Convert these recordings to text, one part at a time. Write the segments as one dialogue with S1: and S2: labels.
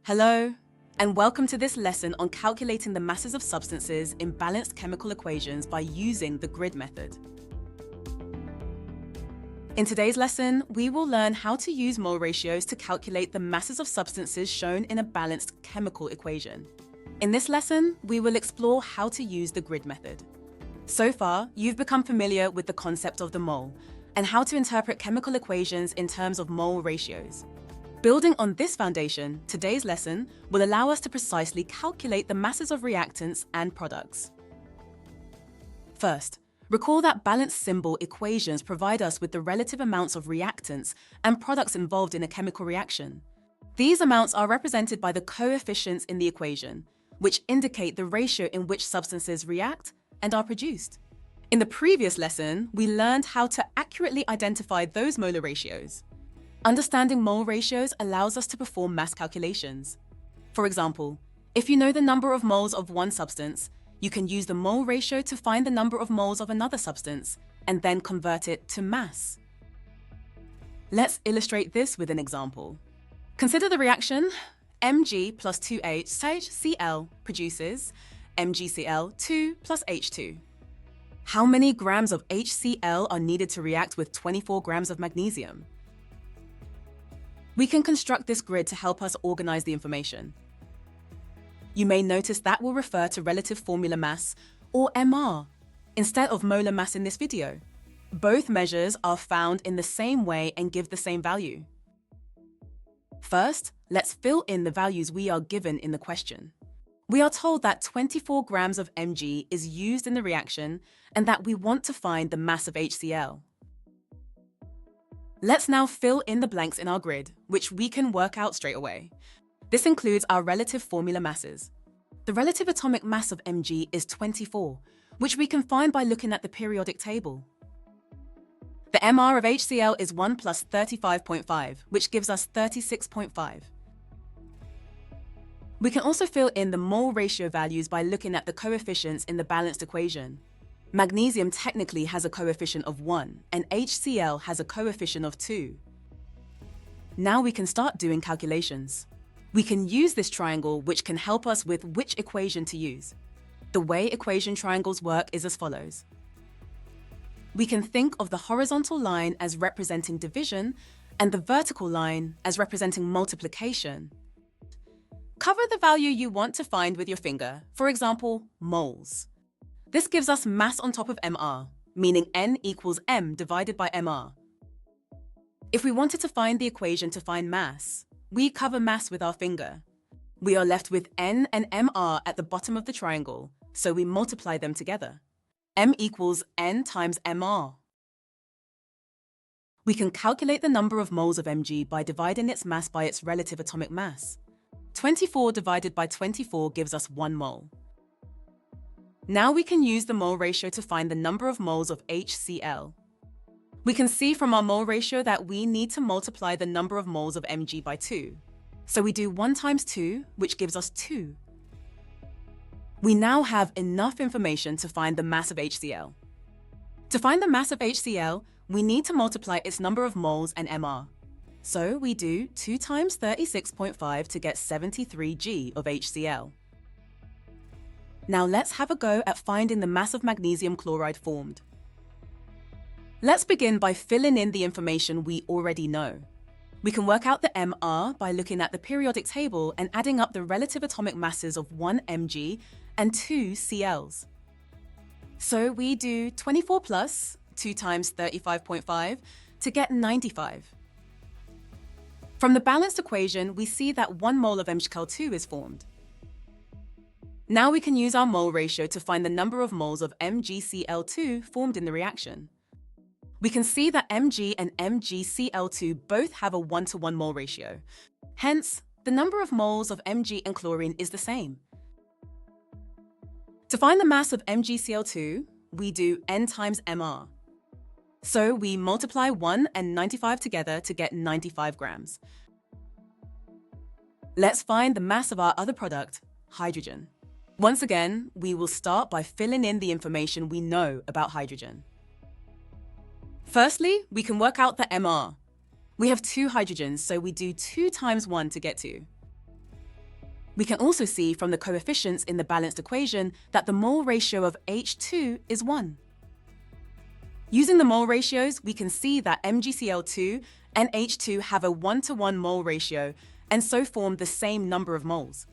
S1: Hello, and welcome to this lesson on calculating the masses of substances in balanced chemical equations by using the grid method. In today's lesson, we will learn how to use mole ratios to calculate the masses of substances shown in a balanced chemical equation. In this lesson, we will explore how to use the grid method. So far, you've become familiar with the concept of the mole and how to interpret chemical equations in terms of mole ratios. Building on this foundation, today's lesson will allow us to precisely calculate the masses of reactants and products. First, recall that balanced symbol equations provide us with the relative amounts of reactants and products involved in a chemical reaction. These amounts are represented by the coefficients in the equation, which indicate the ratio in which substances react and are produced. In the previous lesson, we learned how to accurately identify those molar ratios. Understanding mole ratios allows us to perform mass calculations. For example, if you know the number of moles of one substance, you can use the mole ratio to find the number of moles of another substance and then convert it to mass. Let's illustrate this with an example. Consider the reaction Mg plus 2HCl produces MgCl2 plus H2. How many grams of HCl are needed to react with 24 grams of magnesium? We can construct this grid to help us organize the information. You may notice that will refer to relative formula mass, or MR, instead of molar mass in this video. Both measures are found in the same way and give the same value. First, let's fill in the values we are given in the question. We are told that 24 grams of Mg is used in the reaction and that we want to find the mass of HCl. Let's now fill in the blanks in our grid, which we can work out straight away. This includes our relative formula masses. The relative atomic mass of Mg is 24, which we can find by looking at the periodic table. The MR of HCl is 1 plus 35.5, which gives us 36.5. We can also fill in the mole ratio values by looking at the coefficients in the balanced equation. Magnesium technically has a coefficient of 1, and HCl has a coefficient of 2. Now we can start doing calculations. We can use this triangle, which can help us with which equation to use. The way equation triangles work is as follows. We can think of the horizontal line as representing division and the vertical line as representing multiplication. Cover the value you want to find with your finger, for example, moles. This gives us mass on top of MR, meaning N equals M divided by MR. If we wanted to find the equation to find mass, we cover mass with our finger. We are left with N and MR at the bottom of the triangle, so we multiply them together. M equals N times MR. We can calculate the number of moles of Mg by dividing its mass by its relative atomic mass. 24 divided by 24 gives us 1 mole. Now we can use the mole ratio to find the number of moles of HCl. We can see from our mole ratio that we need to multiply the number of moles of Mg by 2. So we do 1 times 2, which gives us 2. We now have enough information to find the mass of HCl. To find the mass of HCl, we need to multiply its number of moles and MR. So we do 2 times 36.5 to get 73 G of HCl. Now let's have a go at finding the mass of magnesium chloride formed. Let's begin by filling in the information we already know. We can work out the MR by looking at the periodic table and adding up the relative atomic masses of 1 Mg and 2 Cls. So we do 24 plus 2 times 35.5 to get 95. From the balanced equation, we see that 1 mole of MgCl2 is formed. Now we can use our mole ratio to find the number of moles of MgCl2 formed in the reaction. We can see that Mg and MgCl2 both have a 1-to-1 mole ratio. Hence, the number of moles of Mg and chlorine is the same. To find the mass of MgCl2, we do N times MR. So we multiply 1 and 95 together to get 95 grams. Let's find the mass of our other product, hydrogen. Once again, we will start by filling in the information we know about hydrogen. Firstly, we can work out the MR. We have 2 hydrogens, so we do 2 times 1 to get 2. We can also see from the coefficients in the balanced equation that the mole ratio of H2 is 1. Using the mole ratios, we can see that MgCl2 and H2 have a 1-to-1 mole ratio and so form the same number of moles.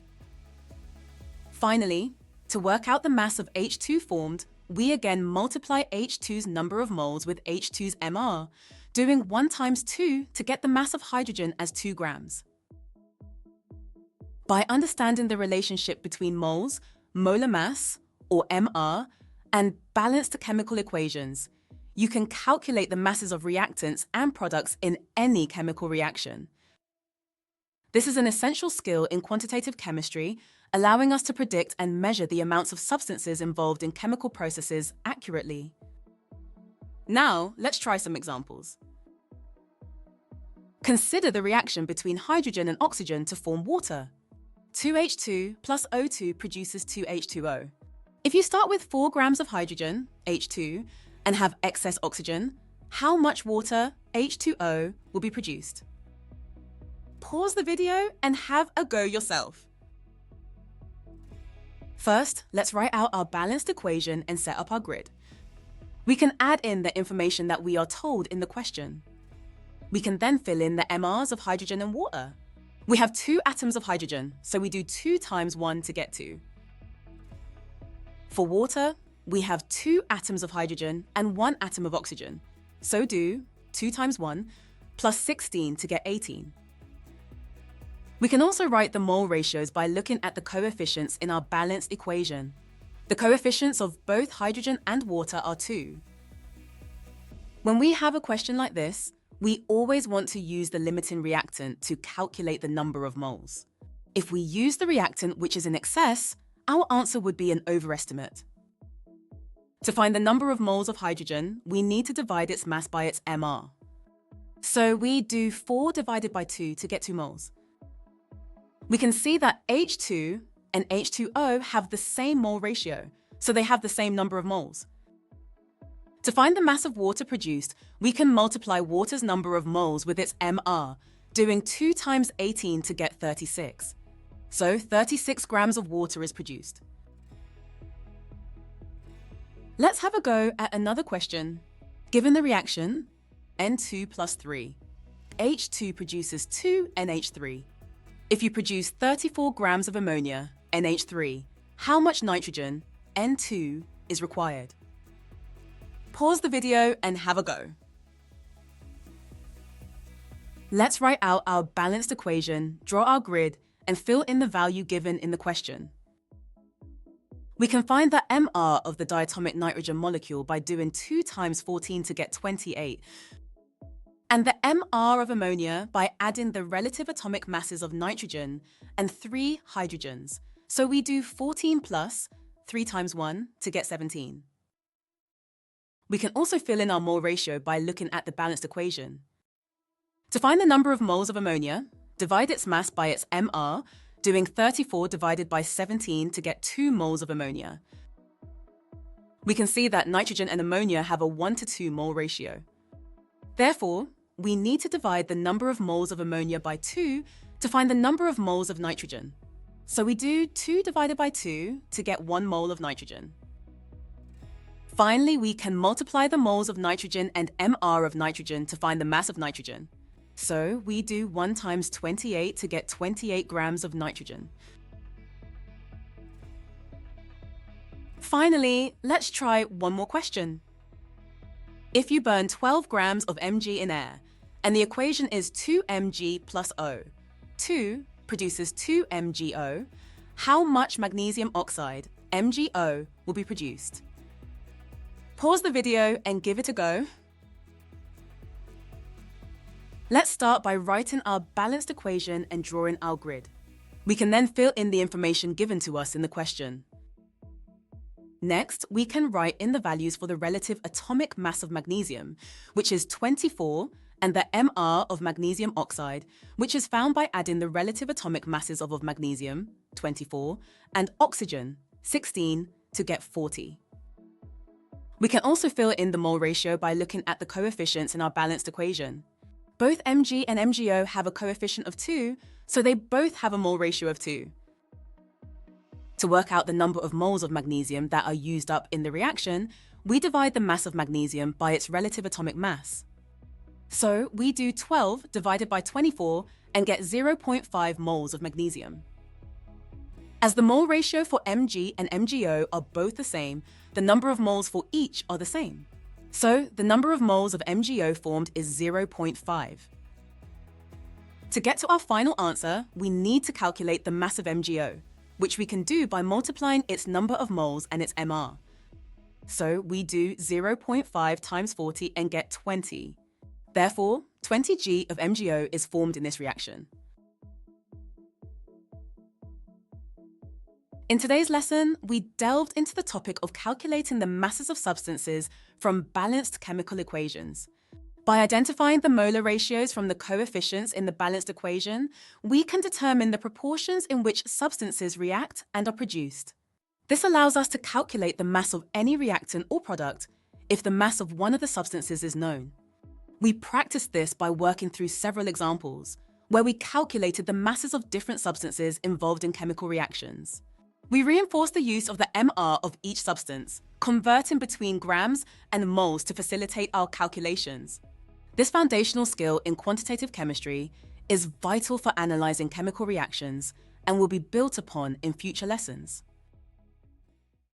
S1: Finally, to work out the mass of H2 formed, we again multiply H2's number of moles with H2's MR, doing 1 times 2 to get the mass of hydrogen as 2 grams. By understanding the relationship between moles, molar mass, or MR, and balanced chemical equations, you can calculate the masses of reactants and products in any chemical reaction. This is an essential skill in quantitative chemistry, allowing us to predict and measure the amounts of substances involved in chemical processes accurately. Now, let's try some examples. Consider the reaction between hydrogen and oxygen to form water. 2H2 plus O2 produces 2H2O. If you start with 4 grams of hydrogen, H2, and have excess oxygen, how much water, H2O, will be produced? Pause the video and have a go yourself. First, let's write out our balanced equation and set up our grid. We can add in the information that we are told in the question. We can then fill in the MRs of hydrogen and water. We have 2 atoms of hydrogen, so we do 2 times 1 to get 2. For water, we have 2 atoms of hydrogen and 1 atom of oxygen, so do 2 times 1 plus 16 to get 18. We can also write the mole ratios by looking at the coefficients in our balanced equation. The coefficients of both hydrogen and water are 2. When we have a question like this, we always want to use the limiting reactant to calculate the number of moles. If we use the reactant which is in excess, our answer would be an overestimate. To find the number of moles of hydrogen, we need to divide its mass by its MR. So we do 4 divided by 2 to get 2 moles. We can see that H2 and H2O have the same mole ratio, so they have the same number of moles. To find the mass of water produced, we can multiply water's number of moles with its MR, doing 2 times 18 to get 36. So 36 grams of water is produced. Let's have a go at another question. Given the reaction, N2 plus 3, H2 produces 2 NH3. If you produce 34 grams of ammonia, NH3, how much nitrogen, N2, is required? Pause the video and have a go. Let's write out our balanced equation, draw our grid, and fill in the value given in the question. We can find the MR of the diatomic nitrogen molecule by doing 2 times 14 to get 28, and the MR of ammonia by adding the relative atomic masses of nitrogen and 3 hydrogens. So we do 14 plus 3 times 1 to get 17. We can also fill in our mole ratio by looking at the balanced equation. To find the number of moles of ammonia, divide its mass by its MR, doing 34 divided by 17 to get 2 moles of ammonia. We can see that nitrogen and ammonia have a 1-to-2 mole ratio. Therefore, we need to divide the number of moles of ammonia by 2 to find the number of moles of nitrogen. So we do 2 divided by 2 to get 1 mole of nitrogen. Finally, we can multiply the moles of nitrogen and MR of nitrogen to find the mass of nitrogen. So we do 1 times 28 to get 28 grams of nitrogen. Finally, let's try one more question. If you burn 12 grams of Mg in air, and the equation is 2Mg plus O, 2 produces 2MgO, how much magnesium oxide, MgO, will be produced? Pause the video and give it a go. Let's start by writing our balanced equation and drawing our grid. We can then fill in the information given to us in the question. Next, we can write in the values for the relative atomic mass of magnesium, which is 24, and the MR of magnesium oxide, which is found by adding the relative atomic masses of magnesium, 24, and oxygen, 16, to get 40. We can also fill in the mole ratio by looking at the coefficients in our balanced equation. Both Mg and MgO have a coefficient of 2, so they both have a mole ratio of 2. To work out the number of moles of magnesium that are used up in the reaction, we divide the mass of magnesium by its relative atomic mass. So we do 12 divided by 24 and get 0.5 moles of magnesium. As the mole ratio for Mg and MgO are both the same, the number of moles for each are the same. So the number of moles of MgO formed is 0.5. To get to our final answer, we need to calculate the mass of MgO, which we can do by multiplying its number of moles and its MR. So we do 0.5 times 40 and get 20. Therefore, 20 G of MgO is formed in this reaction. In today's lesson, we delved into the topic of calculating the masses of substances from balanced chemical equations. By identifying the molar ratios from the coefficients in the balanced equation, we can determine the proportions in which substances react and are produced. This allows us to calculate the mass of any reactant or product if the mass of one of the substances is known. We practiced this by working through several examples, where we calculated the masses of different substances involved in chemical reactions. We reinforced the use of the MR of each substance, converting between grams and moles to facilitate our calculations. This foundational skill in quantitative chemistry is vital for analyzing chemical reactions and will be built upon in future lessons.